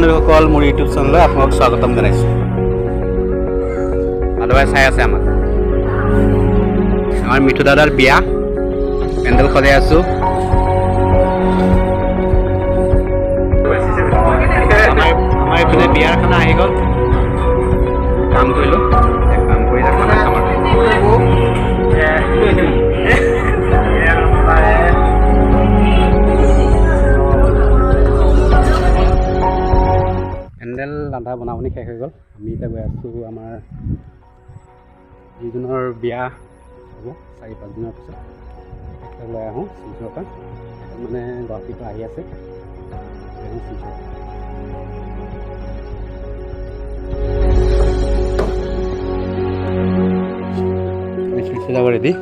বান্ধৱীসকল, মোৰ ইউটিউব চেনেললৈ আপোনালোক স্বাগতম জনাইছোঁ। মাধৱে চাই আছে আমাৰ মিঠু দাদাৰ বিয়া পেণ্ডেল সজাই আছোঁ। আমাৰ এইপিনে বিয়াৰ খানা আহি গ'ল। কাম কৰিলোঁ, কাম কৰি থাকোঁ আমাৰ পেণ্ডেল ৰান্ধা বনাবনি শেষ হৈ গ'ল। আমি এতিয়া গৈ আছোঁ আমাৰ যিজনৰ বিয়া হ'ব 4-5 দিনৰ পিছত লৈ আহোঁ শিলচৰৰ পৰা, মানে গুৱাহাটীৰ পৰা আহি আছে শিলচৰ। শিলচৰ যাব ৰেডি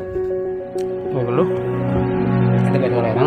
হৈ গ'লোঁ। এতিয়া গৈ থ'ব লাগে ন।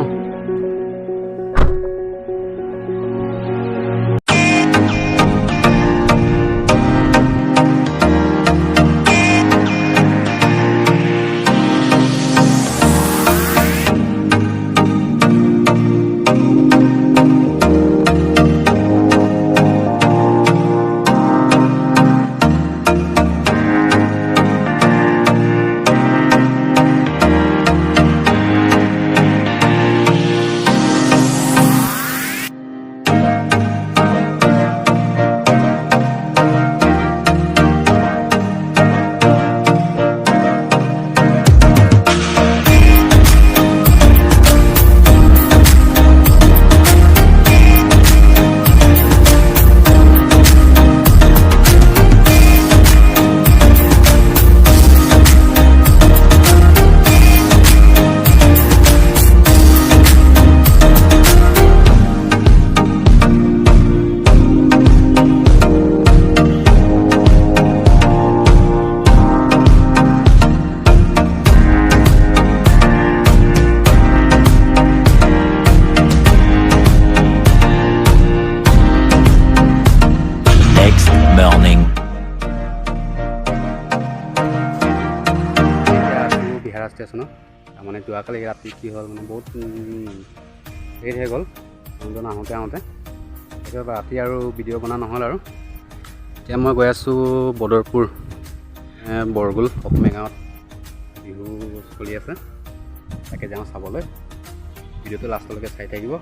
বিহাৰা ষ্টেচনত তাৰমানে যোৱাকালি ৰাতি কি হ'ল, মানে বহুত লেট হৈ গ'ল মানুহজন আহোঁতে এতিয়া ৰাতি আৰু ভিডিঅ' বনোৱা নহ'ল আৰু। এতিয়া মই গৈ আছোঁ বদৰপুৰ বৰগোল অসমীয়া গাঁৱত বিহু চলি আছে, তাকে যাওঁ চাবলৈ। ভিডিঅ'টো লাষ্টলৈকে চাই থাকিব।